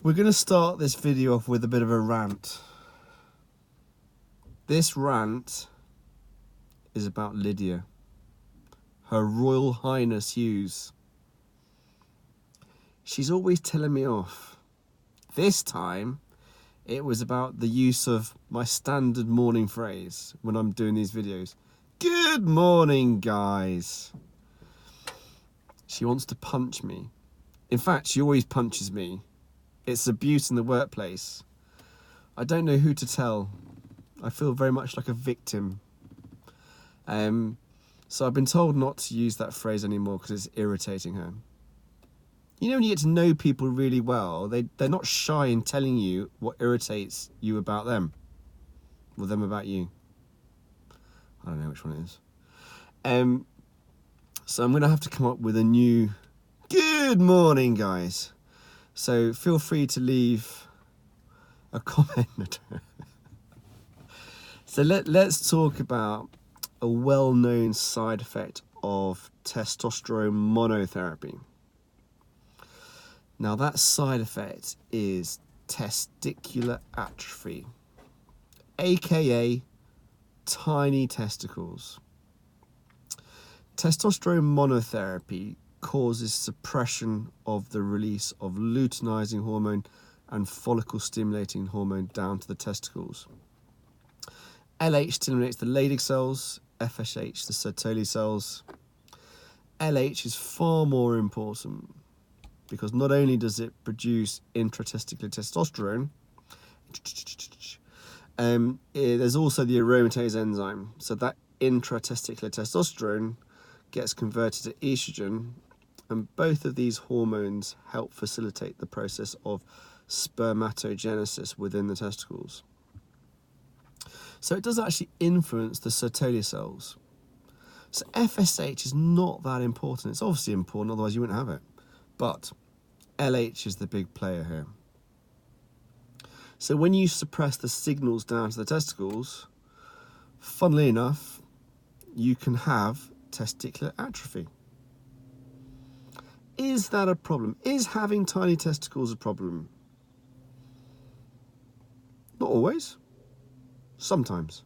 We're going to start this video off with a bit of a rant. This rant is about Lydia, Her Royal Highness Hughes. She's always telling me off. This time, it was about the use of my standard morning phrase when I'm doing these videos. Good morning, guys. She wants to punch me. In fact, she always punches me. It's abuse in the workplace. I don't know who to tell. I feel very much like a victim. So I've been told not to use that phrase anymore because it's irritating her. You know, when you get to know people really well, they're not shy in telling you what irritates you about them, or them about you. I don't know which one it is. So I'm going to have to come up with a new good morning, guys. So feel free to leave a comment. So let's talk about a well-known side effect of testosterone monotherapy. Now that side effect is testicular atrophy, aka tiny testicles. Testosterone monotherapy causes suppression of the release of luteinizing hormone and follicle stimulating hormone down to the testicles. LH stimulates the Leydig cells, FSH the Sertoli cells. LH is far more important because not only does it produce intratesticular testosterone, there's also the aromatase enzyme. So that intratesticular testosterone gets converted to estrogen, and both of these hormones help facilitate the process of spermatogenesis within the testicles. So it does actually influence the Sertoli cells. So FSH is not that important. It's obviously important, otherwise you wouldn't have it. But LH is the big player here. So when you suppress the signals down to the testicles, funnily enough, you can have testicular atrophy. Is that a problem? Is having tiny testicles a problem? Not always. Sometimes.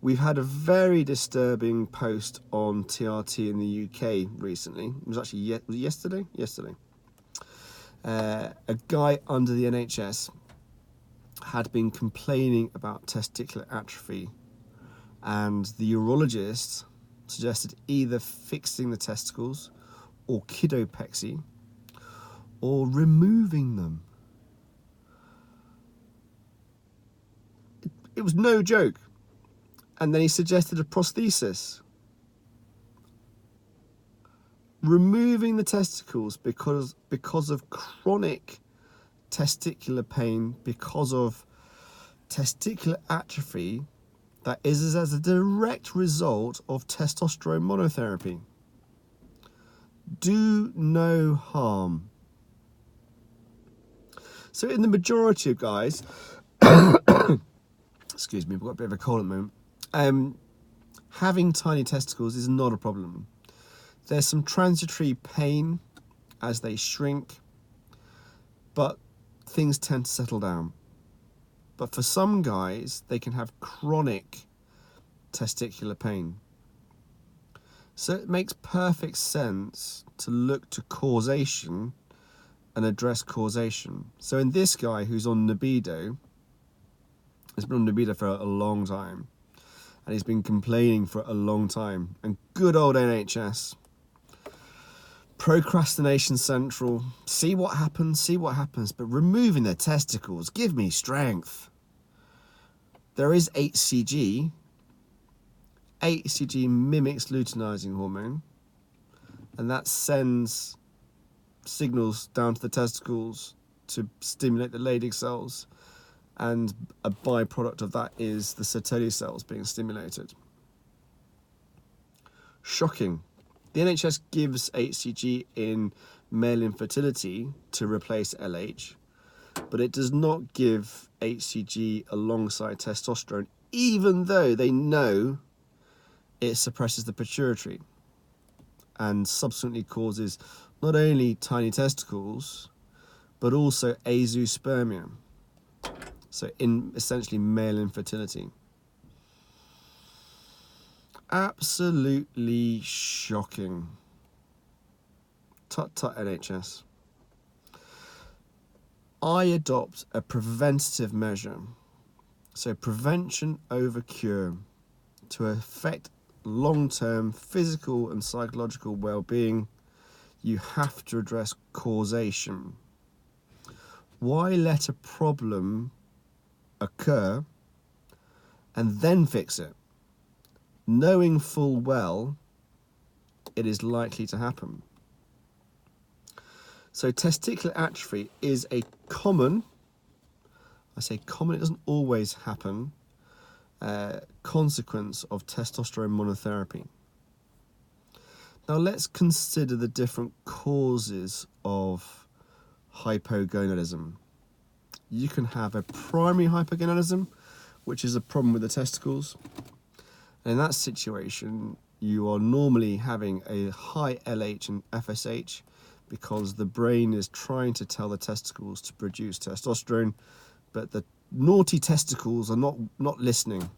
We've had a very disturbing post on TRT in the UK recently. It was actually yesterday? Yesterday. A guy under the NHS had been complaining about testicular atrophy, and the urologist suggested either fixing the testicles or kidopexy or removing them. It was no joke. And then he suggested a prosthesis. Removing the testicles because of chronic testicular pain, because of testicular atrophy that is as a direct result of testosterone monotherapy. Do no harm. So in the majority of guys, excuse me, I've got a bit of a cold at the moment, having tiny testicles is not a problem. There's some transitory pain as they shrink, but things tend to settle down. But for some guys, they can have chronic testicular pain. So it makes perfect sense to look to causation and address causation. So in this guy who's on Nebido, he's been on Nebido for a long time, and he's been complaining for a long time, and good old NHS, procrastination central, see what happens, but removing their testicles, give me strength. There is HCG. HCG mimics luteinizing hormone, and that sends signals down to the testicles to stimulate the Leydig cells, and a byproduct of that is the Sertoli cells being stimulated. Shocking. The NHS gives HCG in male infertility to replace LH, but it does not give HCG alongside testosterone, even though they know it suppresses the pituitary and subsequently causes not only tiny testicles, but also azoospermia, so essentially male infertility. Absolutely shocking. Tut tut NHS. I adopt a preventative measure, so prevention over cure, to affect long-term physical and psychological well-being. You have to address causation. Why let a problem occur and then fix it, knowing full well it is likely to happen? So testicular atrophy is a common, I say common, it doesn't always happen, consequence of testosterone monotherapy. Now let's consider the different causes of hypogonadism. You can have a primary hypogonadism, which is a problem with the testicles. And in that situation, you are normally having a high LH and FSH because the brain is trying to tell the testicles to produce testosterone, but the naughty testicles are not listening.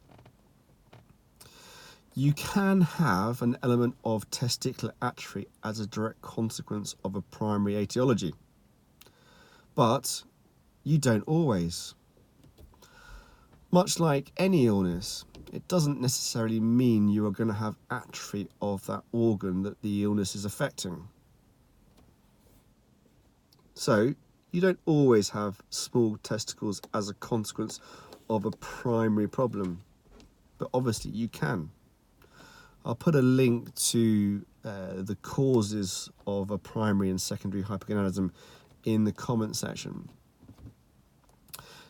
You can have an element of testicular atrophy as a direct consequence of a primary etiology, but you don't always. Much like any illness, it doesn't necessarily mean you are going to have atrophy of that organ that the illness is affecting. So you don't always have small testicles as a consequence of a primary problem, but obviously you can. I'll put a link to the causes of a primary and secondary hypogonadism in the comment section.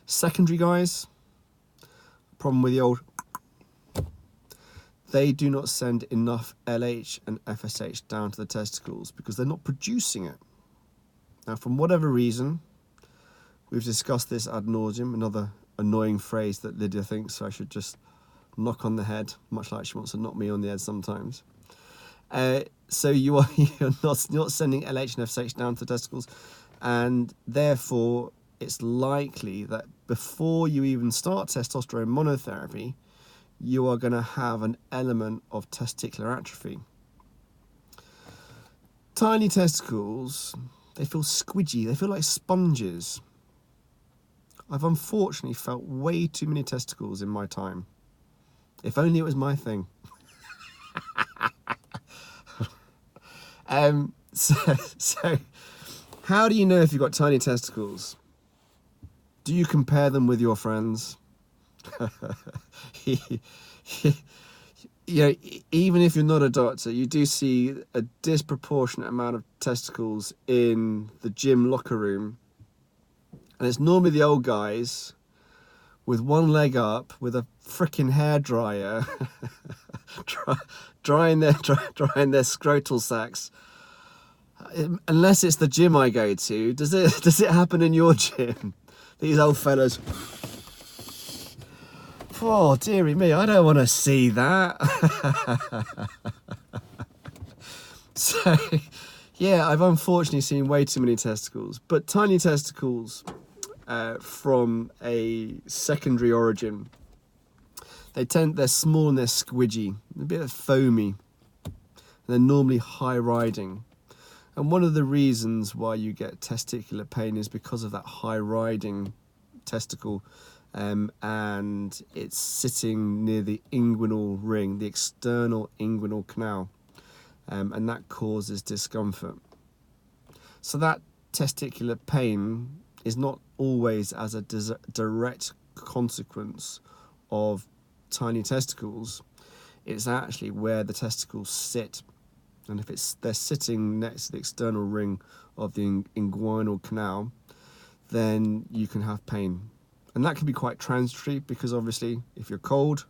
Secondary guys, problem with the old, they do not send enough LH and FSH down to the testicles because they're not producing it. Now, from whatever reason, we've discussed this ad nauseum, another annoying phrase that Lydia thinks I should just knock on the head, much like she wants to knock me on the head sometimes. So you're not sending LH and FSH down to the testicles, and therefore it's likely that before you even start testosterone monotherapy, you are going to have an element of testicular atrophy. Tiny testicles, they feel squidgy, they feel like sponges. I've unfortunately felt way too many testicles in my time. If only it was my thing. So how do you know if you've got tiny testicles? Do you compare them with your friends? You know, even if you're not a doctor, you do see a disproportionate amount of testicles in the gym locker room. And it's normally the old guys with one leg up with a frickin' hairdryer drying their scrotal sacs. Unless it's the gym I go to, does it happen in your gym? These old fellas. Oh, dearie me, I don't want to see that. So, yeah, I've unfortunately seen way too many testicles. But tiny testicles from a secondary origin, they're small and they're squidgy, a bit foamy. They're normally high riding. And one of the reasons why you get testicular pain is because of that high riding testicle, and it's sitting near the inguinal ring, the external inguinal canal, and that causes discomfort. So that testicular pain is not always as a direct consequence of tiny testicles. It's actually where the testicles sit. And if they're sitting next to the external ring of the inguinal canal, then you can have pain. And that can be quite transitory because obviously if you're cold,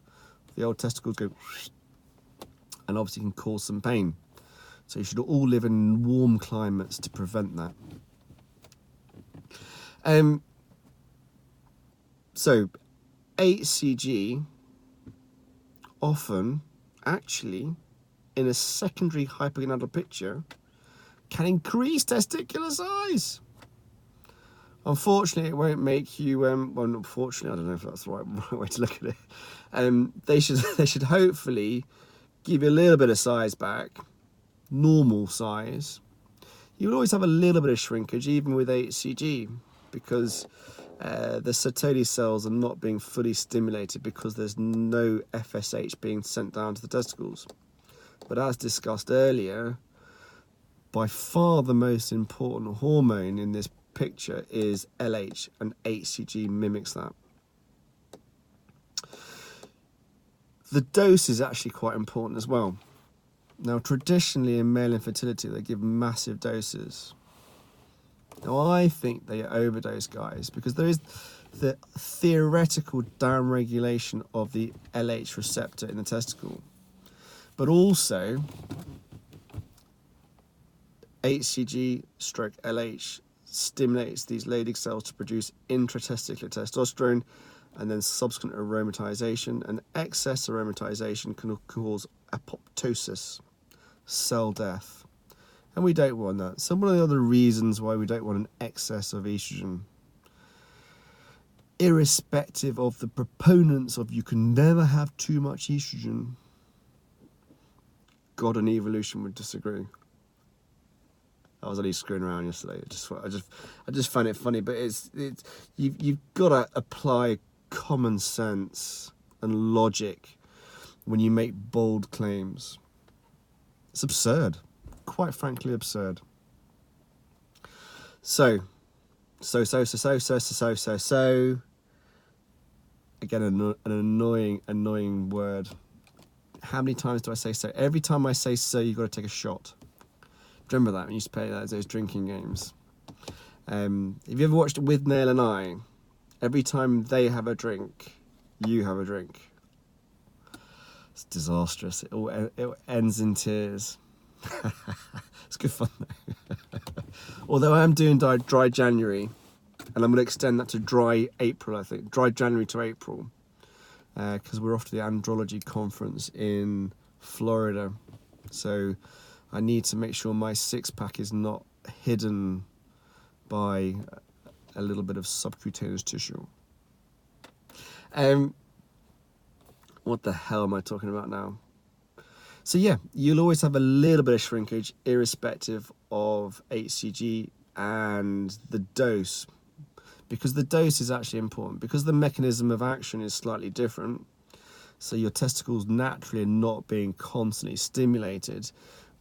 the old testicles go and obviously can cause some pain. So you should all live in warm climates to prevent that. So HCG often actually in a secondary hypogonadal picture can increase testicular size. Unfortunately, it won't make you, well, unfortunately, I don't know if that's the right way to look at it. They should hopefully give you a little bit of size back, normal size. You will always have a little bit of shrinkage, even with HCG, because the Sertoli cells are not being fully stimulated because there's no FSH being sent down to the testicles. But as discussed earlier, by far the most important hormone in this picture is LH, and HCG mimics that. The dose is actually quite important as well. Now, traditionally in male infertility, they give massive doses. Now, I think they overdose, guys, because there is the theoretical downregulation of the LH receptor in the testicle, but also HCG/LH stimulates these Leydig cells to produce intratesticular testosterone, and then subsequent aromatization, and excess aromatization can cause apoptosis, cell death, and we don't want that. Some of the other reasons why we don't want an excess of estrogen, irrespective of the proponents of you can never have too much estrogen, God and evolution would disagree. I was only screwing around yesterday. I just find it funny, but you've got to apply common sense and logic when you make bold claims. It's absurd, quite frankly absurd. So again, an annoying word. How many times do I say so? Every time I say so, you've got to take a shot. Remember that when you used to play those drinking games. Have you ever watched With Nail and I? Every time they have a drink, you have a drink. It's disastrous. It ends in tears. It's good fun though. Although I am doing dry January, and I'm going to extend that to dry April, I think. Dry January to April. Because we're off to the Andrology conference in Florida. So I need to make sure my six-pack is not hidden by a little bit of subcutaneous tissue. What the hell am I talking about now? So yeah, you'll always have a little bit of shrinkage irrespective of HCG and the dose, because the dose is actually important, because the mechanism of action is slightly different. So your testicles naturally are not being constantly stimulated.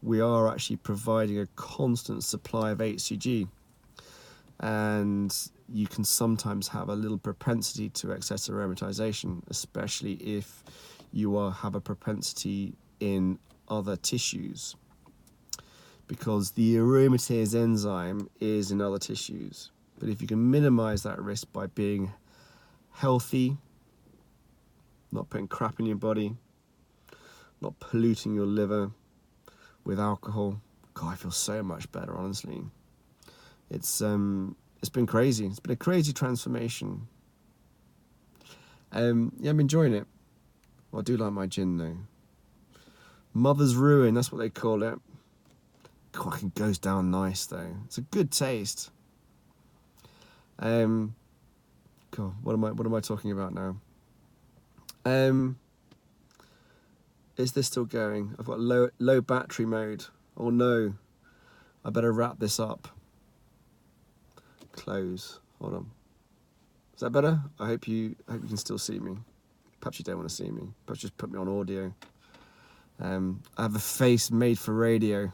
We are actually providing a constant supply of HCG, and you can sometimes have a little propensity to excess aromatization, especially if you have a propensity in other tissues, because the aromatase enzyme is in other tissues. But if you can minimize that risk by being healthy, not putting crap in your body, not polluting your liver with alcohol, God, I feel so much better, honestly. It's been crazy. It's been a crazy transformation. Yeah, I'm enjoying it. Well, I do like my gin though. Mother's Ruin, that's what they call it. God, it goes down nice though. It's a good taste. God, what am I talking about now? Is this still going? I've got low battery mode. Oh no, I better wrap this up. Close. Hold on. Is that better? I hope you can still see me. Perhaps you don't want to see me. Perhaps just put me on audio. I have a face made for radio.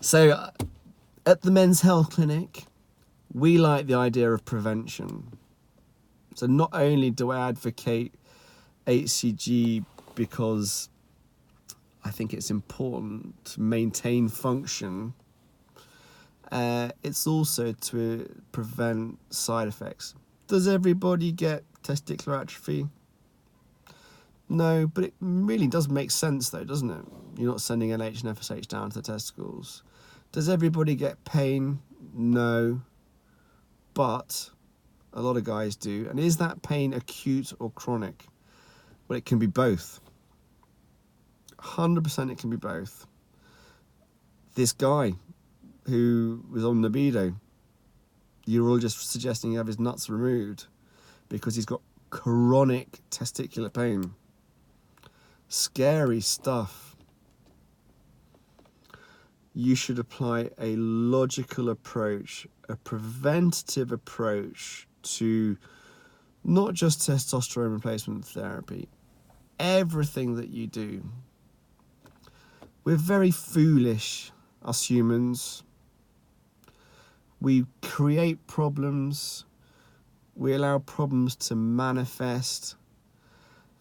So, at the Men's Health Clinic, we like the idea of prevention. So not only do I advocate HCG because I think it's important to maintain function, it's also to prevent side effects. Does everybody get testicular atrophy? No, but it really does make sense though, doesn't it? You're not sending LH and FSH down to the testicles. Does everybody get pain? No, but a lot of guys do. And is that pain acute or chronic? Well, it can be both. 100% it can be both. This guy, who was on libido. You're all just suggesting he have his nuts removed because he's got chronic testicular pain. Scary stuff. You should apply a logical approach, a preventative approach to not just testosterone replacement therapy, everything that you do. We're very foolish, us humans. We create problems, we allow problems to manifest,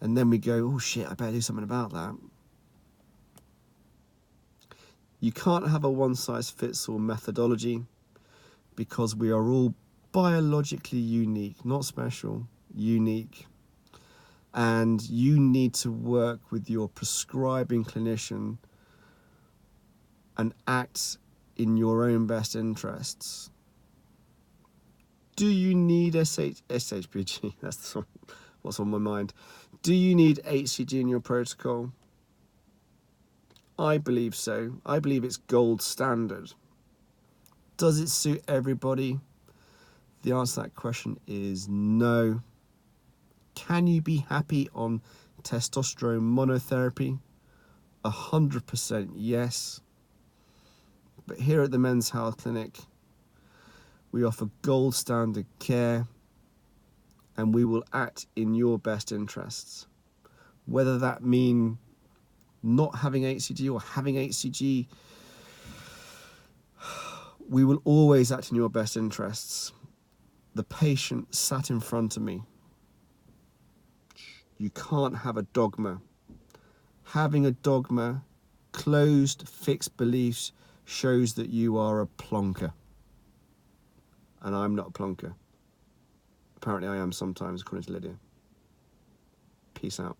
and then we go, oh shit, I better do something about that. You can't have a one-size-fits-all methodology because we are all biologically unique, not special, unique. And you need to work with your prescribing clinician and act in your own best interests. Do you need SHBG? That's what's on my mind. Do you need HCG in your protocol? I believe so. I believe it's gold standard. Does it suit everybody? The answer to that question is no. Can you be happy on testosterone monotherapy? 100% yes. But here at the Men's Health Clinic, we offer gold standard care and we will act in your best interests. Whether that mean not having HCG or having HCG, we will always act in your best interests. The patient sat in front of me. You can't have a dogma. Having a dogma, closed, fixed beliefs, shows that you are a plonker. And I'm not a plonker. Apparently I am sometimes, according to Lydia. Peace out.